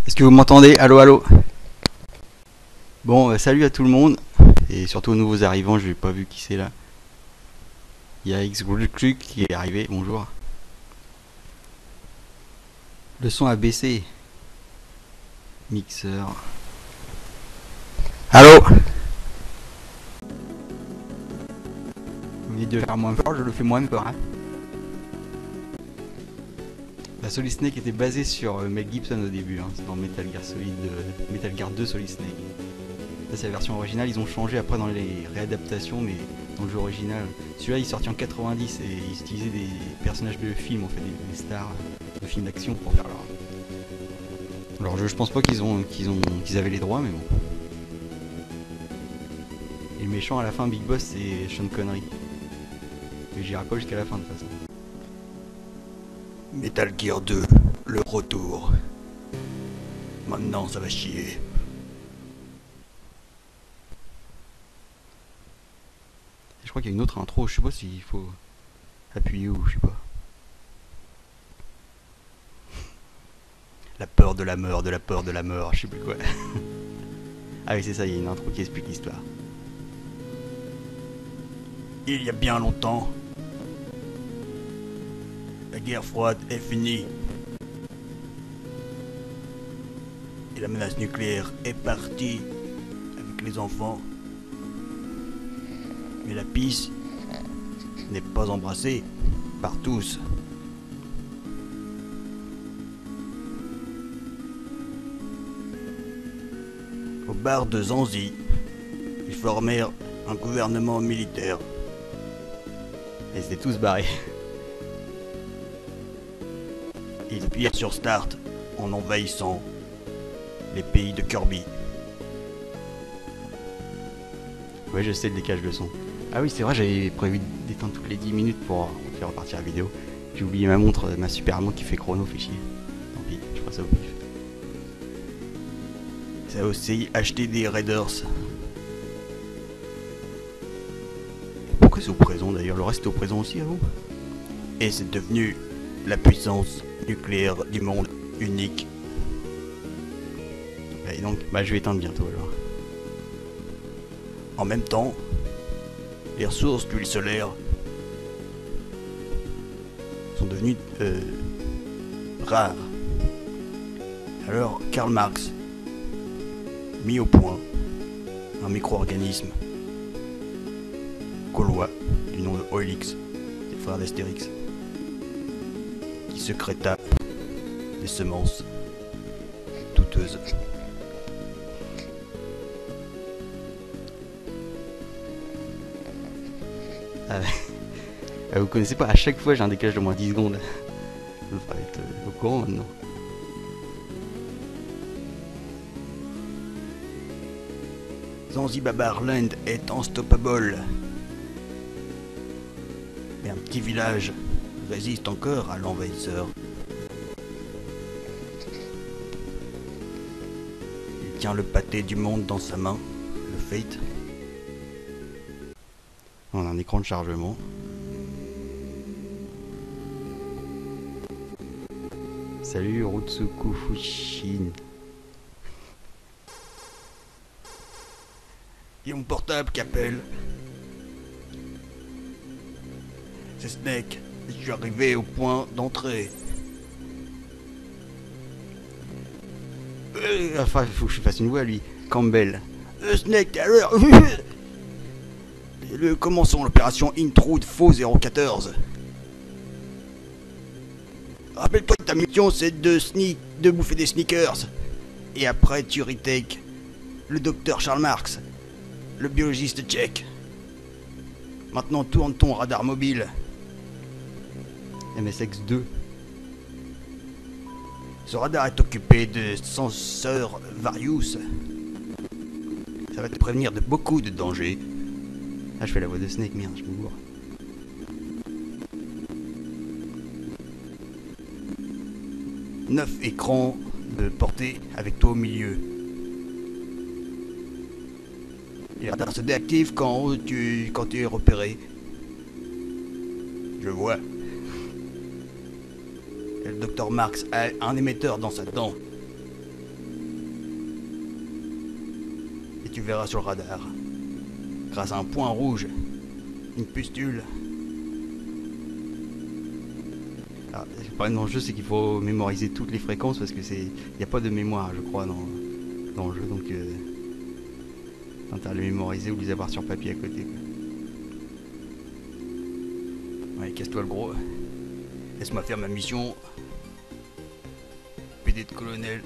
Est-ce que vous m'entendez? Allô, allô. Bon, salut à tout le monde. Et surtout aux nouveaux arrivants, je n'ai pas vu qui c'est là. Il y a XGluck qui est arrivé, bonjour. Le son a baissé. Mixeur. Allô? Vous venez de le faire moins fort, je le fais moins fort, hein. La Solid Snake était basée sur Mel Gibson au début, hein. C'est dans Metal Gear Solid, Metal Gear 2 Solid Snake. Ça c'est la version originale, ils ont changé après dans les réadaptations, mais dans le jeu original, celui-là il est sorti en 90 et ils utilisaient des personnages de films, en fait, des stars de films d'action pour faire leur jeu. Je pense pas qu'ils avaient les droits, mais bon. Et le méchant à la fin, Big Boss, c'est Sean Connery. Et j'irai pas jusqu'à la fin de toute façon. Metal Gear 2, le retour. Maintenant ça va chier. Je crois qu'il y a une autre intro, je sais pas s'il faut appuyer ou je sais pas. La peur de la mort, de la peur de la mort, je sais plus quoi. Ah oui c'est ça, il y a une intro qui explique l'histoire. Il y a bien longtemps, la guerre froide est finie. Et la menace nucléaire est partie avec les enfants. Mais la pisse n'est pas embrassée par tous. Au bar de Zanzi, ils formèrent un gouvernement militaire. Et s'étaient tous barrés. Ils pirent sur Start en envahissant les pays de Kirby. Ouais, je sais le décalage de son. Ah oui, c'est vrai, j'avais prévu d'éteindre toutes les 10 minutes pour faire repartir la vidéo. J'ai oublié ma montre, ma super montre qui fait chrono, fait chier. Tant pis, je ferai ça au pif. Ça a aussi acheté des Raiders. Pourquoi c'est au présent d'ailleurs? Le reste est au présent aussi avant. Et c'est devenu la puissance nucléaire du monde unique. Et donc, je vais éteindre bientôt alors. En même temps, les ressources d'huile solaire sont devenues rares. Alors Karl Marx mit au point un micro-organisme gaulois du nom de Oilix, des frères d'Astérix, qui sécréta des semences douteuses. Vous connaissez pas, à chaque fois j'ai un décalage de moins 10 secondes. Vous devriez être au courant maintenant. Zanzibar Land est unstoppable. Mais un petit village résiste encore à l'envahisseur. Il tient le pâté du monde dans sa main, le Fate. On a un écran de chargement. Salut Rutsuku Fushin. Il y a mon portable qui appelle. C'est Snake. Je suis arrivé au point d'entrée. Enfin, il faut que je fasse une voix à lui. Campbell. Snake, t'es à l'heure. Commençons l'opération Intrude Faux 014. Rappelle-toi que ta mission c'est de bouffer des sneakers. Et après tu retake le docteur Charles Marx, le biologiste tchèque. Maintenant tourne ton radar mobile. MSX2. Ce radar est occupé de senseurs Varius. Ça va te prévenir de beaucoup de dangers. Ah, je fais la voix de Snake, merde, je me bourre. Neuf écrans de portée avec toi au milieu. Les radars se déactivent quand tu es repéré. Je vois. Et le docteur Marx a un émetteur dans sa dent. tu verras sur le radar. Grâce à un point rouge, une pustule. Alors, le problème dans le jeu, c'est qu'il faut mémoriser toutes les fréquences parce que il n'y a pas de mémoire, je crois, dans le jeu. Donc, t'as à les mémoriser ou les avoir sur papier à côté, quoi. Ouais, casse-toi le gros. Laisse-moi faire ma mission. PD de colonel.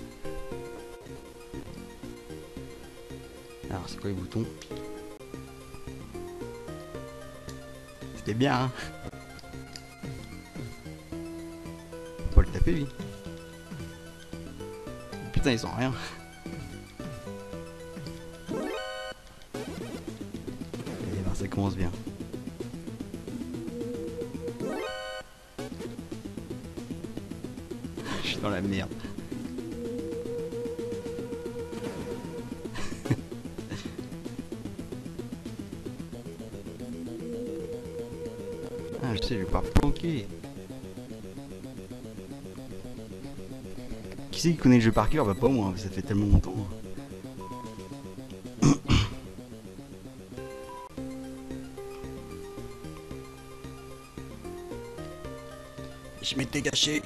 Alors, c'est quoi les boutons? C'était bien, hein? Faut pas le taper, lui. Putain, ils sont rien. Et ben, ça commence bien. Je suis dans la merde. Ah, je sais, je vais pas planquer. Qui c'est qui connaît le jeu par cœur? Bah pas moi, ça fait tellement longtemps. Je m'étais caché.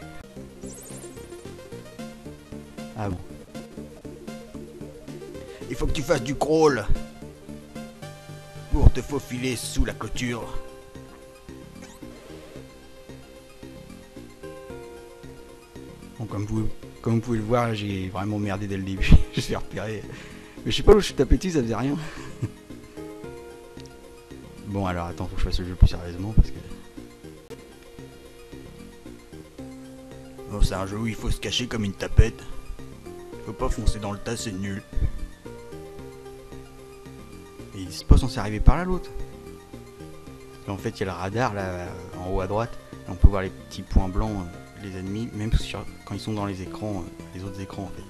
Ah bon. Il faut que tu fasses du crawl pour te faufiler sous la clôture. Bon, comme vous pouvez le voir, j'ai vraiment merdé dès le début. Je suis repéré. Mais je sais pas où je suis tapé dessus, ça faisait rien. Bon, alors attends, faut que je fasse le jeu plus sérieusement parce que. Bon, c'est un jeu où il faut se cacher comme une tapette. Faut pas foncer dans le tas, c'est nul. Mais il c'est pas censé arriver par là l'autre. En fait, il y a le radar là en haut à droite. Et on peut voir les petits points blancs, les ennemis, même quand ils sont dans les écrans, les autres écrans en fait.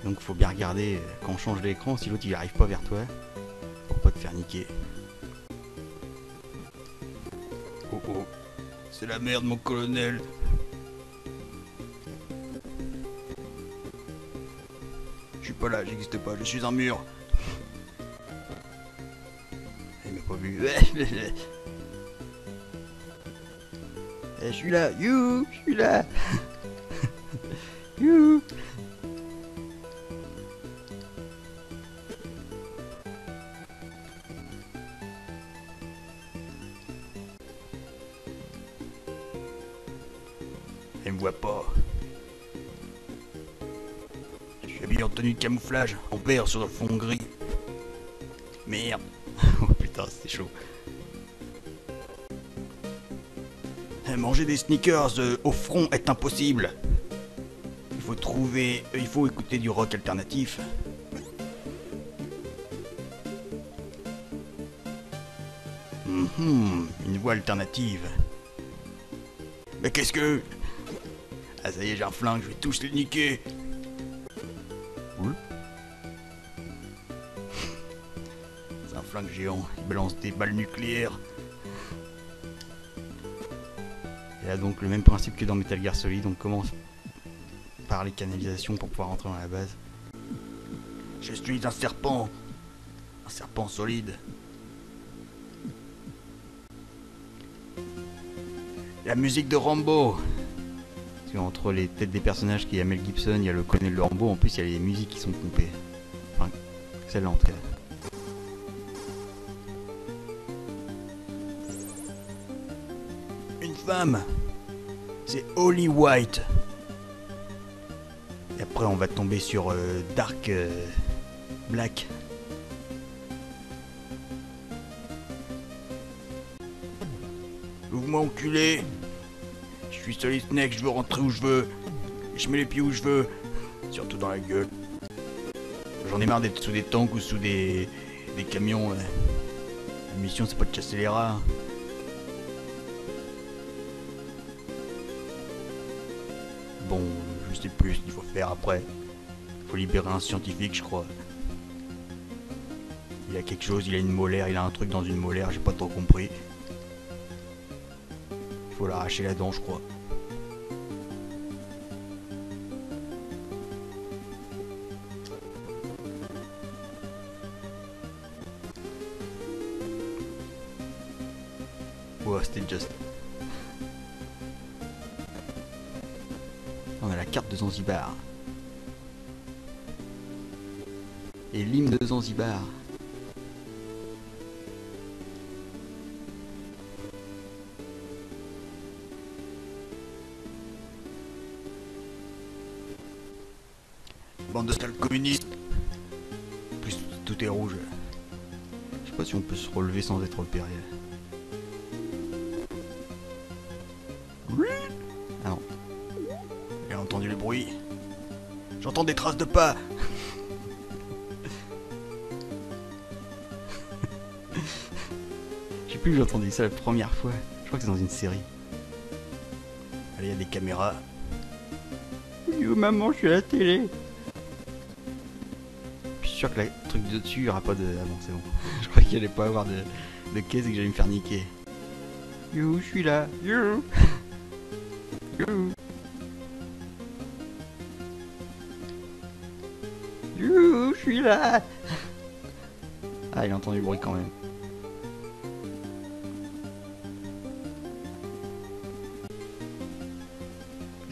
Donc faut bien regarder quand on change d'écran si l'autre il arrive pas vers toi pour pas te faire niquer. Oh oh, c'est la merde mon colonel. Je suis pas là, j'existe pas, je suis un mur. Il m'a pas vu. Je suis là, you, je suis là. You. Elle me voit pas. Je suis habillé en tenue de camouflage, en vert sur le fond gris. Merde. Oh putain, c'était chaud. Manger des sneakers au front est impossible. Il faut écouter du rock alternatif. Une voix alternative. Mais qu'est-ce que... Ah ça y est, j'ai un flingue, je vais tous les niquer. Cool. C'est un flingue géant, il balance des balles nucléaires. Et là donc le même principe que dans Metal Gear Solid, on commence par les canalisations pour pouvoir rentrer dans la base. Je suis un serpent solide. La musique de Rambo. Parce qu'entre les têtes des personnages qu'il y a Mel Gibson, il y a le colonel de Rambo, en plus il y a les musiques qui sont pompées. Enfin, celle-là en tout cas. Une femme. C'est Holly White. Et après on va tomber sur Dark Black. Ouvre-moi enculé. Je suis Solid Snake, je veux rentrer où je veux. Je mets les pieds où je veux. Surtout dans la gueule. J'en ai marre d'être sous des tanks ou sous des camions. La mission c'est pas de chasser les rats. Bon, je sais plus ce qu'il faut faire après. Il faut libérer un scientifique, je crois. Il a quelque chose, il a une molaire, il a un truc dans une molaire, j'ai pas trop compris. Il faut l'arracher la dent, je crois. Bon, c'était just. On a la carte de Zanzibar. Et l'hymne de Zanzibar. Bande de sales communistes. En plus, tout est rouge. Je sais pas si on peut se relever sans être repéré. Ah non. J'ai entendu le bruit. J'entends des traces de pas. Je sais plus où j'ai entendu ça la première fois. Je crois que c'est dans une série. Allez, il y a des caméras. Yo maman, je suis à la télé. Je suis sûr que le truc de dessus, il n'y aura pas de... Ah bon, c'est bon. Je crois qu'il allait pas avoir de caisse et que j'allais me faire niquer. Yo, je suis là. Yo. Yo. Yo, je suis là. Ah, il a entendu le bruit quand même.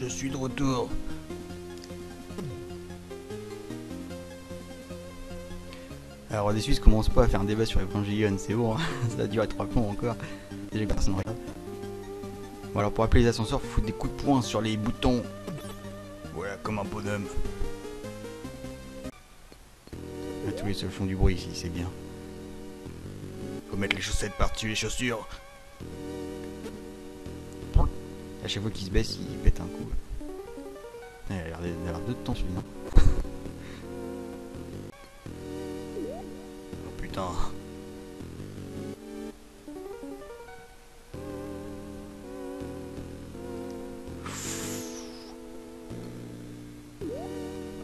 Je suis de retour. Alors des Suisses commence pas à faire un débat sur Evangelion, c'est bon, hein. Ça a duré 3 plombs encore. Déjà personne ne regarde. Bon alors pour appeler les ascenseurs, faut foutre des coups de poing sur les boutons. Voilà, comme un bonhomme. Là, tous les seuls font du bruit ici, c'est bien. Faut mettre les chaussettes par-dessus les chaussures. À chaque fois qu'il se baisse, il pète un coup. Il a l'air de temps celui-là. Oh putain.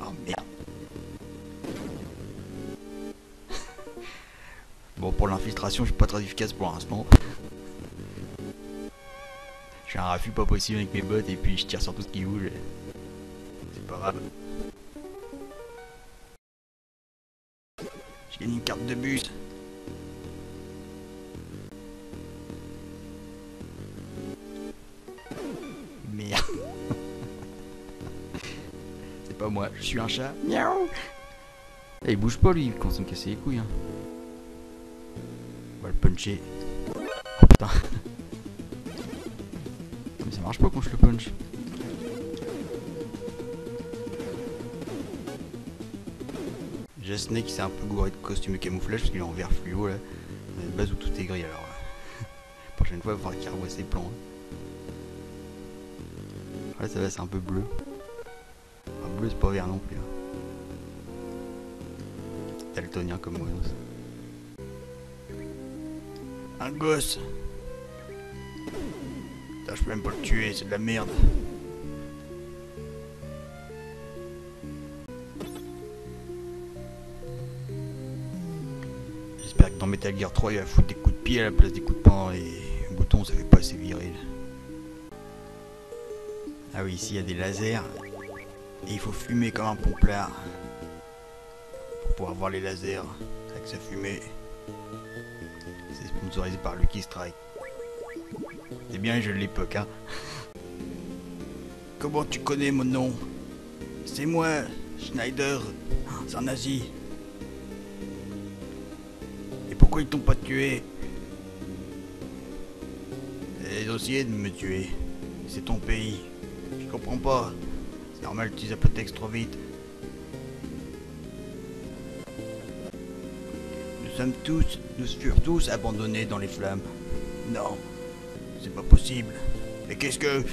Oh merde. Bon, pour l'infiltration, je suis pas très efficace pour l'instant. Je fais un raffut pas possible avec mes bottes et puis je tire sur tout ce qui bouge. C'est pas grave. J'ai gagné une carte de bus. Merde. C'est pas moi, je suis un chat. Miaou. Et il bouge pas lui, il commence à me casser les couilles. Hein. On va le puncher. Oh putain. Mais ça marche pas quand je le punch. J'ai Snake qui s'est un peu gouré de costume de camouflage parce qu'il est en vert fluo là. On a une base où tout est gris alors. Prochaine fois il va falloir qu'il revoie ses plans. Là ça va, c'est un peu bleu. Enfin, bleu c'est pas vert non plus. Hein. Daltonien comme moi. Un gosse. Putain, je peux même pas le tuer, c'est de la merde. J'espère que dans Metal Gear 3 il va foutre des coups de pied à la place des coups de poing et boutons, ça fait pas assez viril. Ah oui, ici il y a des lasers et il faut fumer comme un pomplard pour pouvoir voir les lasers avec sa fumée. C'est sponsorisé par Lucky Strike. C'est bien les jeux de l'époque, hein. Comment tu connais mon nom? C'est moi, Schneider. C'est un nazi. Et pourquoi ils t'ont pas tué? Ils ont essayé de me tuer. C'est ton pays. Je comprends pas. C'est normal, tu utilises un prétexte trop vite. Nous furent tous abandonnés dans les flammes. Non, c'est pas possible. Mais qu'est-ce que...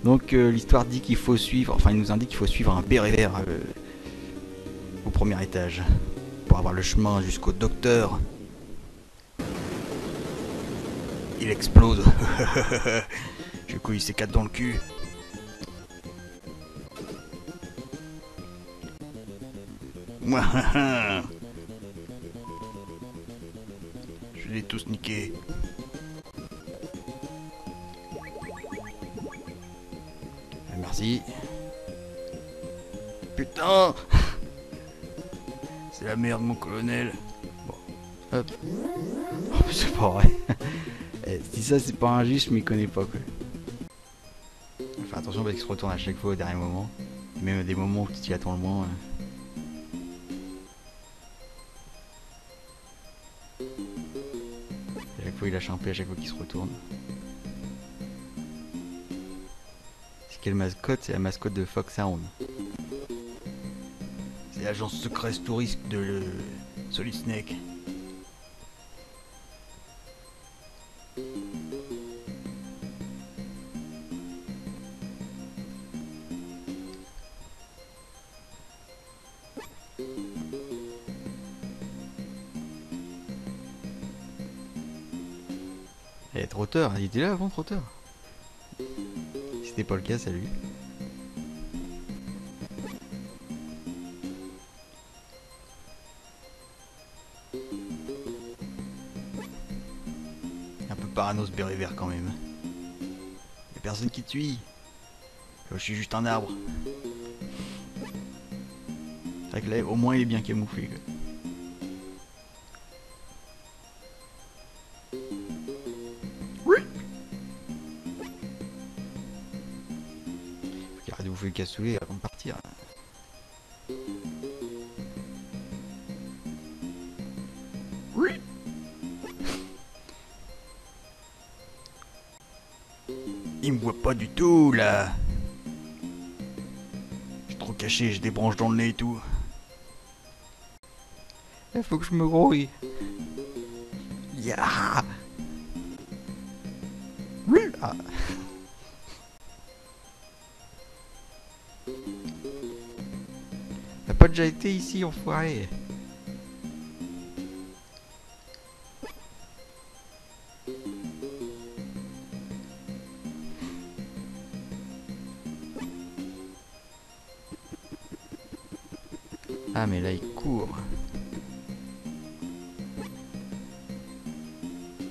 Donc l'histoire dit qu'il faut suivre, enfin il nous indique qu'il faut suivre un béret vert au premier étage pour avoir le chemin jusqu'au docteur. Il explose. Du coup il s'éclate dans le cul. Moi, je l'ai tous niqués. Merci. Putain, c'est la merde mon colonel. Bon. Hop. Oh, c'est pas vrai. Si ça c'est pas un gif, je m'y connais pas quoi. Enfin attention parce qu'il se retourne à chaque fois au dernier moment. Même à des moments où tu t'y attends le moins. À chaque fois il lâche un peu à chaque fois qu'il se retourne. C'est quelle mascotte? C'est la mascotte de Foxhound. C'est l'agence secrète touriste de Solid Snake. Et Trotter, il était là avant Trotter. Si c'était pas le cas, salut. Un peu parano ce béret vert quand même. Y'a personne qui te suit. Je suis juste un arbre. C'est vrai que là, au moins il est bien camouflé quoi. Arrête de bouffer le cassoulet avant de partir. Oui. Il me voit pas du tout là. Je suis trop caché, j'ai des branches dans le nez et tout. Il faut que je me grouille. Yeah. Oui. Ah. T'as pas déjà été ici, enfoiré? Ah mais là il court.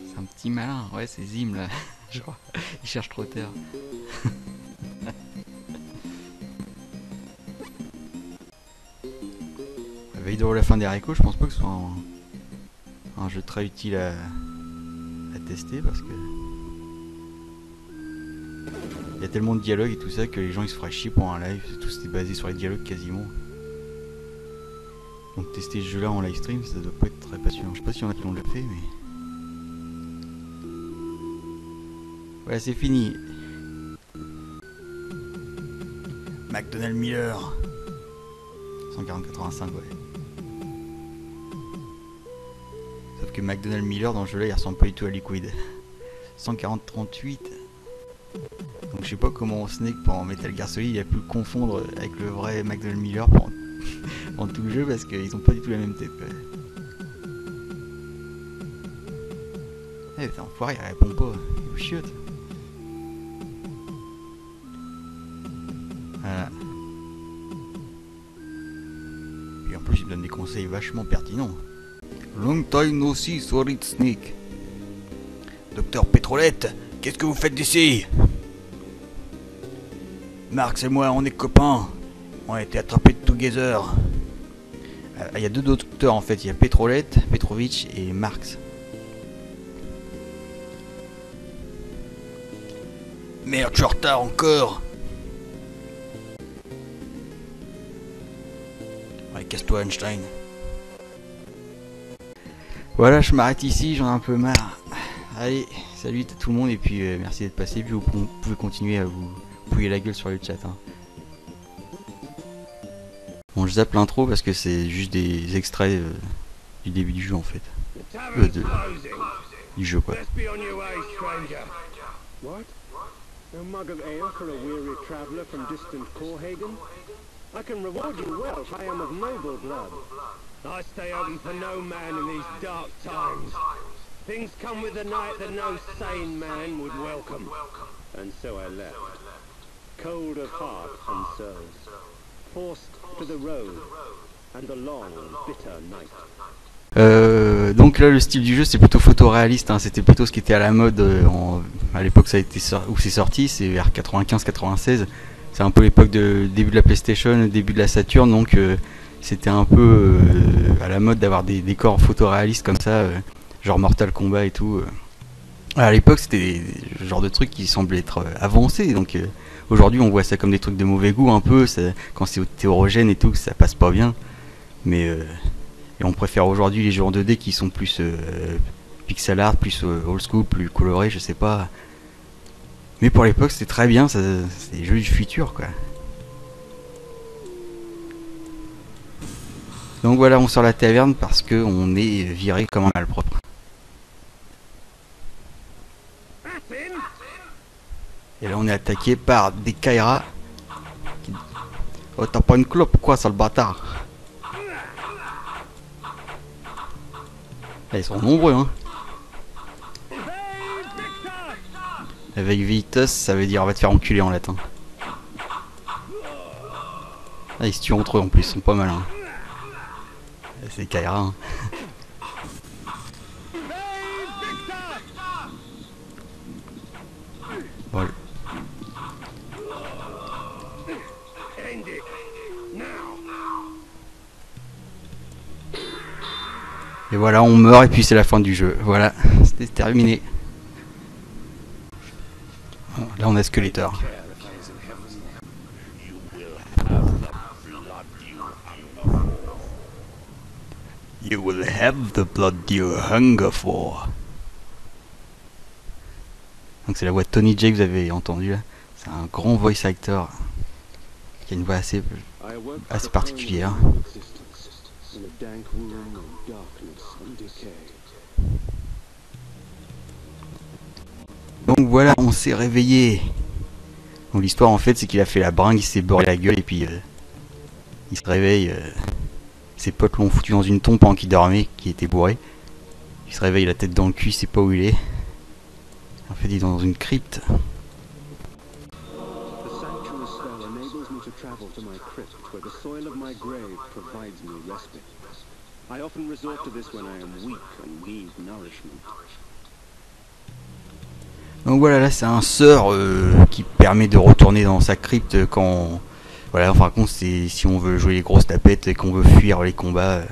C'est un petit malin, ouais c'est Zim là. Genre, il cherche trop terre. La veille de la fin des haricots, je pense pas que ce soit un jeu très utile à tester parce que il y a tellement de dialogues et tout ça que les gens ils se feraient chier pour un live, tout c'était basé sur les dialogues quasiment. Donc tester ce jeu là en live stream ça doit pas être très passionnant. Je sais pas s'il y en a qui l'ont déjà fait mais... Voilà c'est fini. McDonald Miller 140-85 ouais. Sauf que McDonald Miller dans le jeu là il ressemble pas du tout à Liquid. 140-38. Donc je sais pas comment Snake pendant Metal Gear Solid il a pu le confondre avec le vrai McDonald Miller pendant tout le jeu parce qu'ils ont pas du tout la même tête quoi. Eh putain enfoiré il répond pas, il vous chiotte. Voilà. Et en plus il me donne des conseils vachement pertinents. Long time no see, Solid Snake. Docteur Pétrolette, qu'est-ce que vous faites d'ici? Marx et moi, on est copains. On a été attrapés de together. Il y a deux docteurs en fait, il y a Pétrolette, Petrovitch et Marx. Merde, je suis en retard encore. Ouais, casse-toi Einstein. Voilà, je m'arrête ici, j'en ai un peu marre. Allez, salut à tout le monde et puis merci d'être passé. Puis vous pouvez continuer à vous pouiller la gueule sur le chat. Hein. Bon, je zappe l'intro parce que c'est juste des extraits du début du jeu en fait. Du jeu quoi. A mug of ale for a weary traveller from distant Corhagen? I can reward you well, if I am of noble blood. I stay open for no man in these dark times. Things come with the night that no sane man would welcome. And so I left, cold of heart and soul, forced to the road, and the long, bitter night. Donc là le style du jeu c'est plutôt photoréaliste, hein. C'était plutôt ce qui était à la mode à l'époque ça a été où c'est sorti, c'est vers 95-96, c'est un peu l'époque de début de la PlayStation, début de la Saturn, donc c'était un peu à la mode d'avoir des décors photoréalistes comme ça, genre Mortal Kombat et tout. À l'époque, c'était le genre de trucs qui semblaient être avancés, donc aujourd'hui on voit ça comme des trucs de mauvais goût un peu, quand c'est hétérogène et tout, ça passe pas bien. Mais et on préfère aujourd'hui les jeux en 2D qui sont plus pixel art, plus old school, plus colorés, je sais pas. Mais pour l'époque c'était très bien, c'est des jeux du futur quoi. Donc voilà, on sort la taverne parce que on est viré comme un malpropre. Et là on est attaqué par des Kaira. Oh, t'as pas une clope quoi, sale bâtard? Là, ils sont nombreux hein. Avec Vitus, ça veut dire on va te faire enculer en latin. Ah, ils se tuent entre eux en plus, ils sont pas malins. C'est Kaira hein. Bon. Et voilà, on meurt et puis c'est la fin du jeu. Voilà, c'était terminé. Là on a Skeletor. You will have the blood you hunger for. Donc c'est la voix de Tony Jay que vous avez entendu là. C'est un grand voice actor qui a une voix assez particulière. Donc voilà, on s'est réveillé. Donc l'histoire en fait c'est qu'il a fait la bringue, il s'est beurré la gueule et puis il se réveille. Ses potes l'ont foutu dans une tombe pendant qu'il dormait, qui était bourré. Il se réveille la tête dans le cul, il sait pas où il est. En fait il est dans une crypte. Donc voilà, là c'est un sort qui permet de retourner dans sa crypte quand... Voilà, enfin compte, c'est si on veut jouer les grosses tapettes et qu'on veut fuir les combats,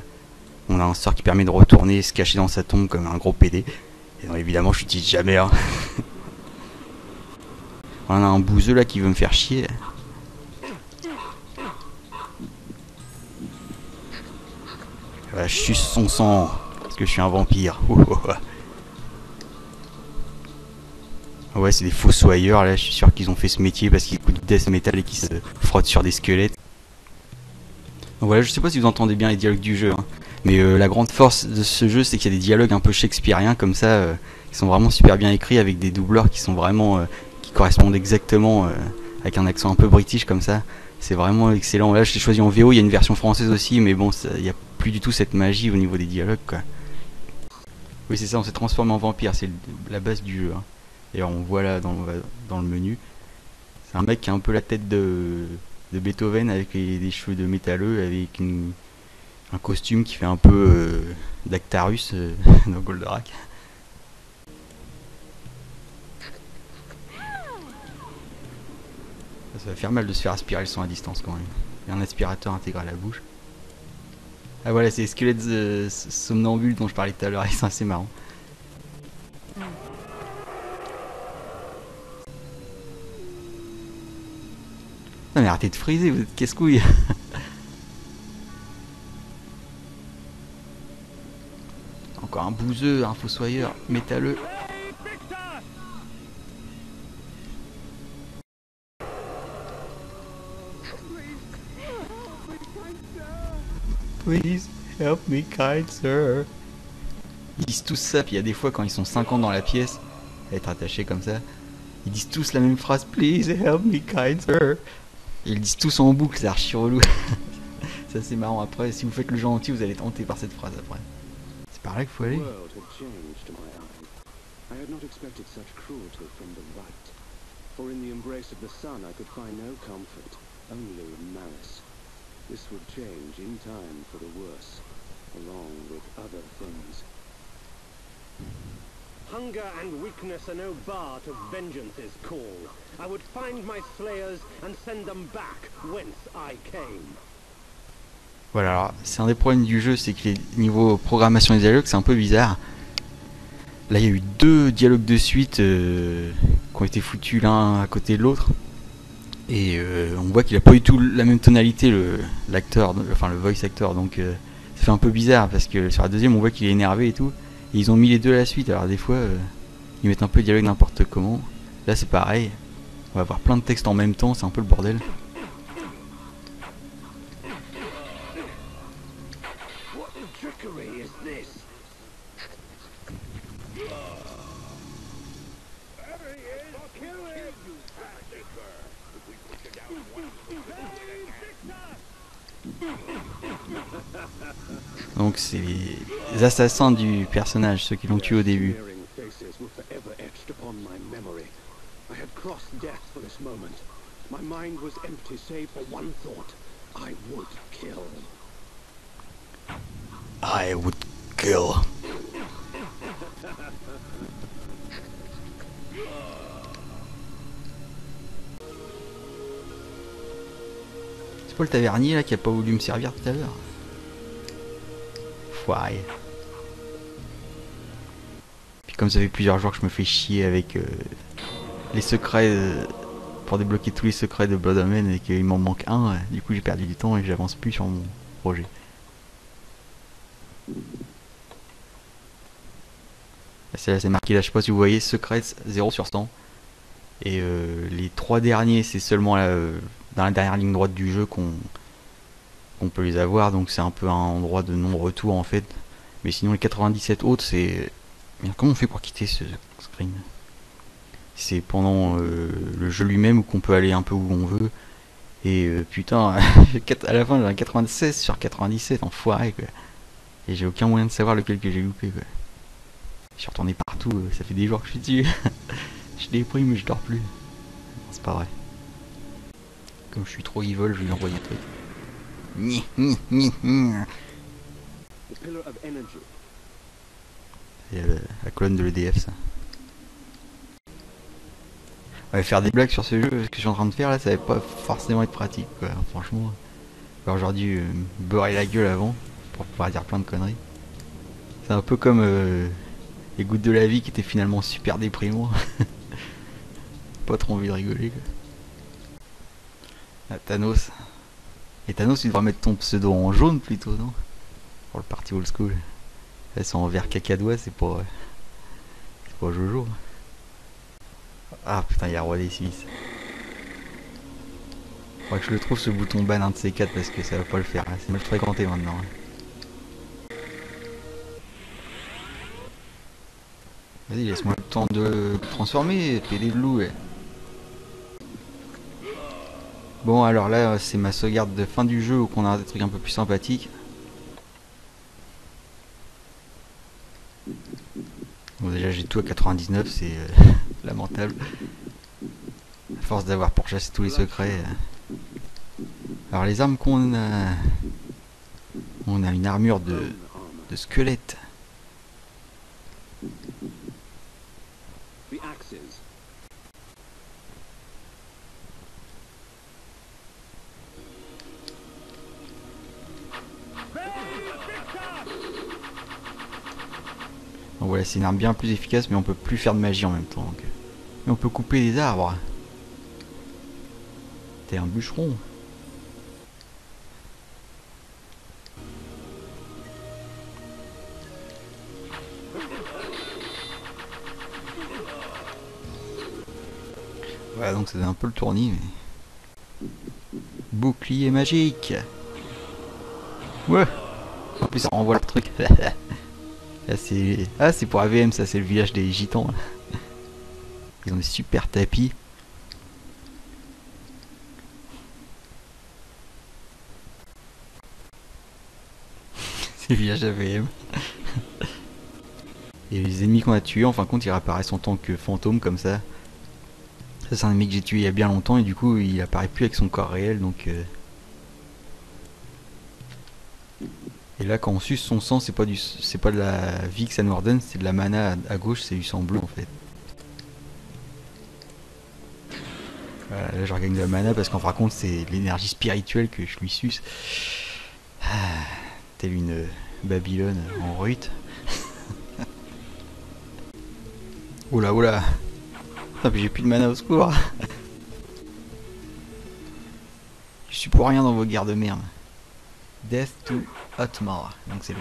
on a un sort qui permet de retourner et se cacher dans sa tombe comme un gros PD. Et donc, évidemment je l'utilise jamais hein. On a un bouseux là qui veut me faire chier. Voilà, je suce son sang parce que je suis un vampire. Ouais, c'est des fossoyeurs là, je suis sûr qu'ils ont fait ce métier parce qu'ils écoutent death metal et qu'ils se frottent sur des squelettes. Donc voilà, je sais pas si vous entendez bien les dialogues du jeu, hein. Mais la grande force de ce jeu c'est qu'il y a des dialogues un peu shakespeariens comme ça, qui sont vraiment super bien écrits avec des doubleurs qui sont vraiment qui correspondent exactement avec un accent un peu british comme ça. C'est vraiment excellent. Là je l'ai choisi en VO, il y a une version française aussi, mais bon, il n'y a plus du tout cette magie au niveau des dialogues quoi. Oui c'est ça, on s'est transformé en vampire, c'est la base du jeu, hein. Et on voit là dans le menu, c'est un mec qui a un peu la tête de Beethoven avec des cheveux de métalleux, avec un costume qui fait un peu d'Actarus dans Goldorak. Ça va faire mal de se faire aspirer le son à distance quand même. Il y a un aspirateur intégré à la bouche. Ah voilà, c'est les squelettes somnambules dont je parlais tout à l'heure, ils sont assez marrants. Non mais arrêtez de friser, vous êtes casse-couilles. Encore un bouseux, un fossoyeur métalleux. Please help me, kind sir. Ils disent tous ça, puis il y a des fois quand ils sont 50 dans la pièce, à être attachés comme ça, ils disent tous la même phrase, please help me, kind sir. Et ils disent tous en boucle, c'est archi relou. Ça c'est marrant, après si vous faites le gentil vous allez être hanté par cette phrase après. C'est par là qu'il faut aller. This would change in time for the worse, along with other things. Hunger and weakness are no bar to vengeance's call. I would find my slayers and send them back whence I came. Voilà, alors c'est un des problèmes du jeu, c'est que les niveaux programmation des dialogues, c'est un peu bizarre. Là, il y a eu 2 dialogues de suite qui ont été foutus l'un à côté de l'autre. Et on voit qu'il a pas du tout la même tonalité, l'acteur, enfin le voice actor, donc ça fait un peu bizarre parce que sur la deuxième on voit qu'il est énervé et tout. Et ils ont mis les deux à la suite, alors des fois ils mettent un peu le dialogue n'importe comment. Là c'est pareil, on va avoir plein de textes en même temps, c'est un peu le bordel. What trickery is this? Donc c'est les assassins du personnage, ceux qui l'ont tué au début. Faces were forever etched upon my memory. I had crossed death for this moment. My mind was empty save for one thought. I would kill. I would kill. C'est pas le tavernier là qui a pas voulu me servir tout à l'heure. Foiré. Puis comme ça fait plusieurs jours que je me fais chier avec les secrets pour débloquer tous les secrets de Blood Omen et qu'il m'en manque un, du coup j'ai perdu du temps et j'avance plus sur mon projet. C'est marqué là, je sais pas si vous voyez, secrets 0 sur 100. Et les 3 derniers c'est seulement là, dans la dernière ligne droite du jeu qu'on peut les avoir, donc c'est un peu un endroit de non-retour en fait. Mais sinon les 97 autres c'est... Comment on fait pour quitter ce screen? C'est pendant le jeu lui-même qu'on peut aller un peu où on veut. Et putain, à la fin j'ai un 96 sur 97, enfoiré quoi. Et j'ai aucun moyen de savoir lequel que j'ai loupé quoi. Je suis retourné partout, ça fait des jours que je suis dessus. Je déprime mais je dors plus. C'est pas vrai. Comme je suis trop evil, je lui envoie des trucs. C'est la colonne de l'EDF ça. Ouais, faire des blagues sur ce jeu, ce que je suis en train de faire là, ça va pas forcément être pratique quoi, franchement. J'aurais dû me beurrer la gueule avant pour pouvoir dire plein de conneries. C'est un peu comme les gouttes de la vie qui étaient finalement super déprimants. Pas trop envie de rigoler quoi. Ah, Thanos. Et Thanos, tu devrais mettre ton pseudo en jaune plutôt, non? Pour le party old school. Là, c'est en vert cacadois, c'est pas Jojo. Ah putain, il y a Roi des Suisses. Faudrait que je le trouve ce bouton ban un de ces 4 parce que ça va pas le faire. C'est mal fréquenté maintenant. Vas-y, laisse-moi le temps de transformer, PD de loup. Ouais. Bon, alors là, c'est ma sauvegarde de fin du jeu où qu'on a des trucs un peu plus sympathiques. Bon, déjà, j'ai tout à 99, c'est lamentable. À force d'avoir pourchassé tous les secrets. Alors, les armes qu'on a. On a une armure de squelette. Donc voilà, c'est une arme bien plus efficace, mais on peut plus faire de magie en même temps. Donc. Mais on peut couper des arbres. T'es un bûcheron. Voilà, donc c'est un peu le tournis, mais... Bouclier magique. Ouais. En plus ça renvoie le truc. Là c'est... Ah, c'est pour AVM, ça c'est le village des gitans. Ils ont des super tapis. C'est le village AVM. Et les ennemis qu'on a tués, en fin de compte, ils réapparaissent en tant que fantômes comme ça. Ça c'est un ennemi que j'ai tué il y a bien longtemps et du coup il apparaît plus avec son corps réel donc... Et là quand on suce son sang, c'est pas de la vie que ça nous redonne, c'est de la mana à gauche, c'est du sang bleu en fait. Voilà, là je regagne de la mana parce qu'en fin de compte c'est l'énergie spirituelle que je lui suce. Telle une Babylone en rut. Oula oula. Ah, mais j'ai plus de mana, au secours. Je suis pour rien dans vos guerres de merde. Death to Otmar. Donc c'est le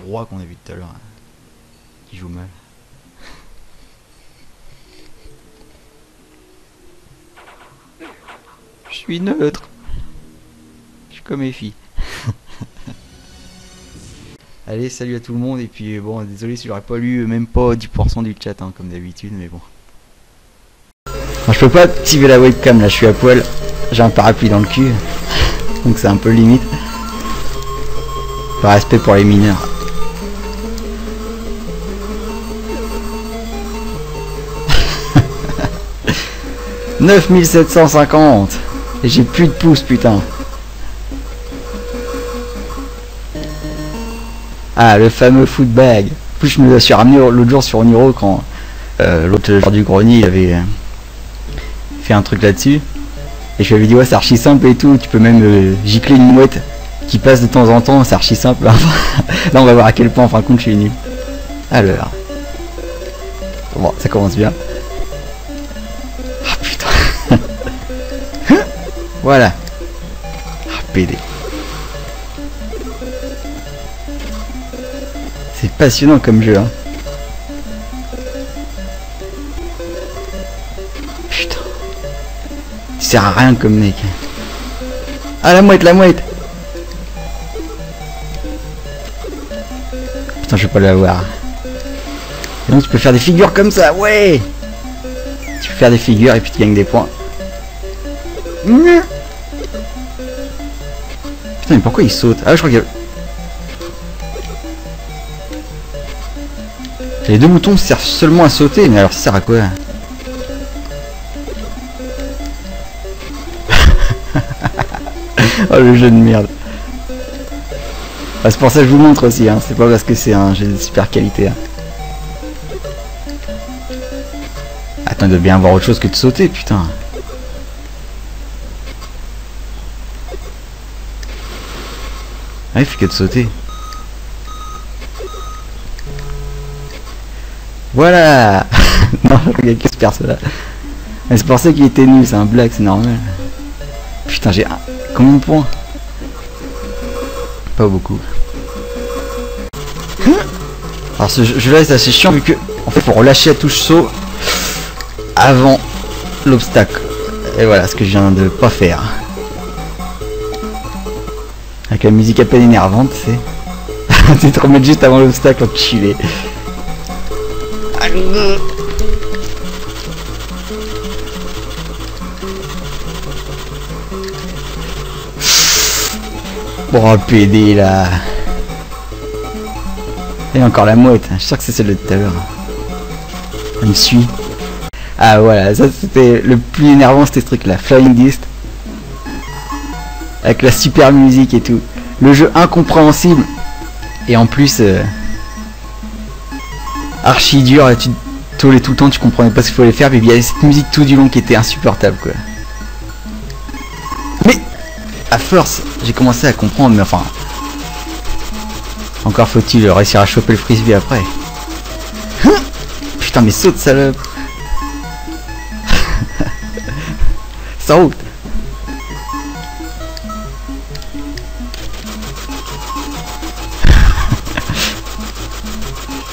roi qu'on a vu tout à l'heure. Qui joue mal. Je suis neutre. Je suis comme mes filles. Allez, salut à tout le monde. Et puis bon, désolé si j'aurais pas lu même pas 10% du chat hein, comme d'habitude, mais bon. Bon, je peux pas activer la webcam là, je suis à poil. J'ai un parapluie dans le cul. Donc c'est un peu limite. Par respect pour les mineurs. « 9750 ! Et j'ai plus de pouces, putain. Ah, le fameux footbag. En plus, je me suis ramené l'autre jour sur Oniro quand l'autre joueur du grenier il avait fait un truc là-dessus. Et je lui avais dit, ouais, c'est archi simple et tout. Tu peux même gicler une mouette qui passe de temps en temps. C'est archi simple. Là, on va voir à quel point, en fin de compte, je suis nul. Alors. Bon, ça commence bien. Voilà. Ah, PD. C'est passionnant comme jeu, hein. Putain. Il sert à rien comme mec. Ah, la mouette, la mouette. Putain, je vais pas l'avoir. Et donc, tu peux faire des figures comme ça, ouais. Tu peux faire des figures et puis tu gagnes des points. Putain, mais pourquoi il saute? Ah, je crois qu'il y a... Les deux boutons servent seulement à sauter, mais alors ça sert à quoi? Oh, le jeu de merde. Ah, c'est pour ça que je vous montre aussi, hein. C'est pas parce que c'est un jeu de super qualité. Hein. Attends, il doit bien avoir autre chose que de sauter, putain. Ah, il fait que de sauter. Voilà. Non, il n'y a que ce perso-là. Mais c'est pour ça qu'il était nul, c'est un blague, c'est normal. Putain, j'ai un... Combien de points? Pas beaucoup. Alors ce jeu-là est assez chiant vu que... En fait, faut relâcher la touche saut avant l'obstacle. Et voilà, ce que je viens de pas faire. Avec la musique à peine énervante, c'est... tu te remettre juste avant l'obstacle, enculé. Bon, PD là. Et encore la mouette, je suis sûr que c'est celle de tout à l'heure. Elle me suit. Ah voilà, ça c'était le plus énervant, c'était ce truc là, Flying Disc. Avec la super musique et tout. Le jeu incompréhensible. Et en plus archi dur, et tu tôlais tout le temps, tu comprenais pas ce qu'il fallait faire, mais il y avait cette musique tout du long qui était insupportable quoi. Mais à force, j'ai commencé à comprendre, mais enfin... Encore faut-il réussir à choper le frisbee après. Putain mais saute salope. Ça roule.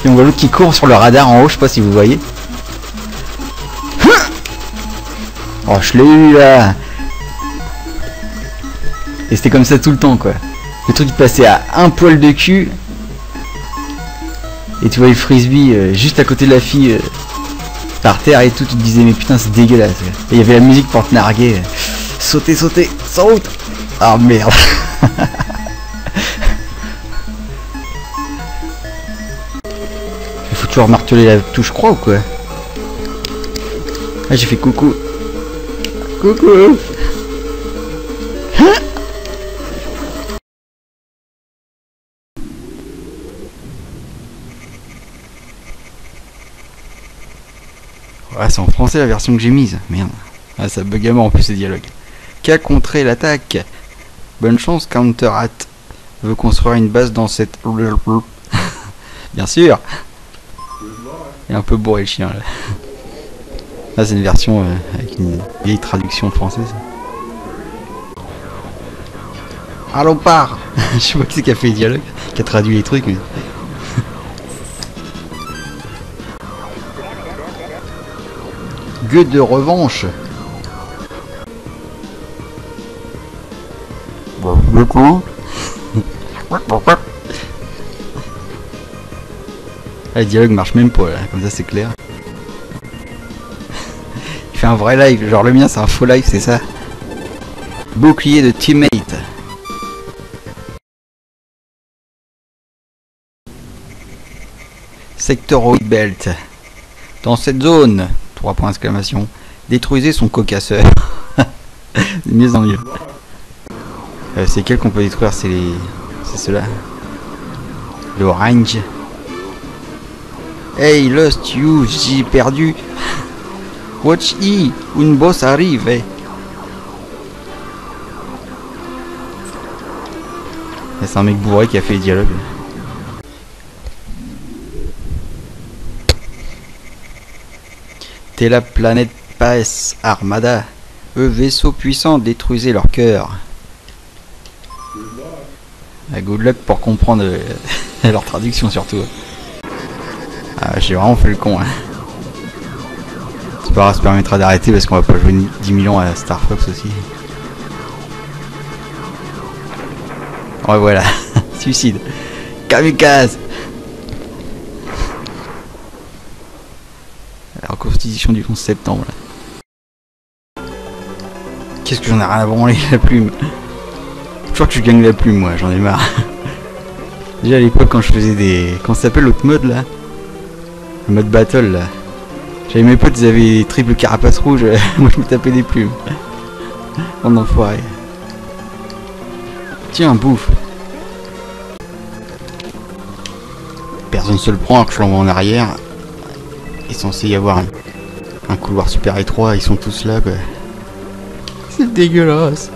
Et on voit l'autre qui court sur le radar en haut, je sais pas si vous voyez. Oh, je l'ai eu là. Et c'était comme ça tout le temps quoi. Le truc passait à un poil de cul. Et tu vois le frisbee juste à côté de la fille par terre et tout, tu te disais mais putain c'est dégueulasse. Et il y avait la musique pour te narguer. Sauter, sauter, saute. Ah merde. Il faut toujours marteler la touche croix ou quoi? Ah j'ai fait coucou. Coucou. Ouais, c'est en français la version que j'ai mise. Merde. Ah, ça bug à mort en plus ces dialogues. Qu'a contré l'attaque? Bonne chance, counter at veut construire une base dans cette... Bien sûr. Il est un peu bourré le chien là. Là c'est une version avec une vieille traduction française. Allons part. Je sais pas qui c'est qui a fait les dialogues, qui a traduit les trucs mais... Gueux de revanche. Ah, le dialogue marche même pas là, comme ça c'est clair. Il fait un vrai live, genre le mien c'est un faux live, c'est ça. Bouclier de teammate. Secteur White Belt. Dans cette zone, 3 points d'exclamation, détruisez son cocasseur. De mieux en mieux. C'est quel qu'on peut détruire? C'est les... C'est ceux-là. L'orange. Hey, Lost You, j'ai perdu. Watch E, une boss arrive. Eh. C'est un mec bourré qui a fait les dialogues. T'es la planète Paes Armada. Eux vaisseaux puissants, détruisez leur cœur. Good luck pour comprendre leur traduction surtout. Ah, j'ai vraiment fait le con. Hein. C'est pas grave, ça permettra d'arrêter parce qu'on va pas jouer 10 millions à Star Fox aussi. Ouais voilà, suicide. Kamikaze. La reconstitution du 11 septembre. Qu'est-ce que j'en ai rien à branler la plume. Je crois que je gagne la plume moi, j'en ai marre. Déjà à l'époque quand je faisais des... Comment ça s'appelle l'autre mode là? Le mode battle là. J'avais mes potes, ils avaient des triples carapaces rouges, moi je me tapais des plumes. On enfoiré. Tiens, bouffe. Personne se le prend, que je l'envoie en arrière. Il est censé y avoir un couloir super étroit, ils sont tous là quoi. C'est dégueulasse.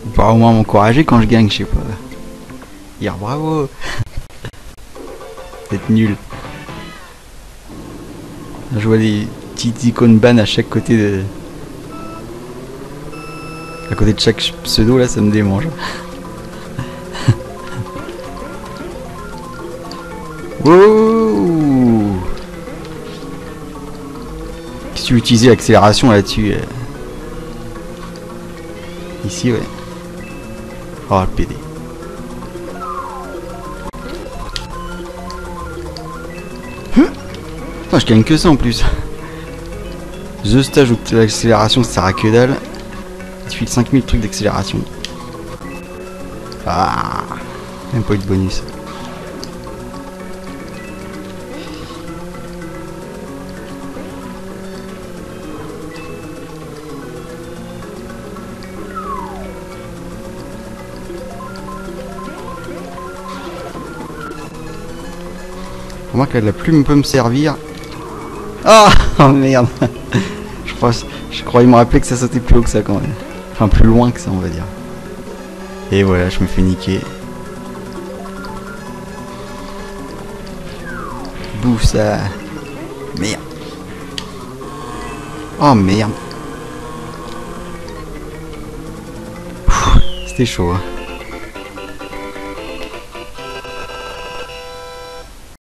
On pourra au moins m'encourager quand je gagne, je sais pas. Dire bravo. C'est nul. Je vois des petites icônes ban à chaque côté de... À côté de chaque pseudo là, ça me démange. Wow. Si tu utilises l'accélération là-dessus. Ici ouais. Oh le PD. Oh, je gagne que ça en plus. The stage où l'accélération ça sert à que dalle. Il file 5000 trucs d'accélération. Ah, même pas eu de bonus. Remarque là, la plume peut me servir. Ah, oh merde. Je croyais me rappeler que ça sautait plus haut que ça quand même. Enfin plus loin que ça on va dire. Et voilà, je me fais niquer. Bouffe ça. Merde. Oh merde. C'était chaud hein.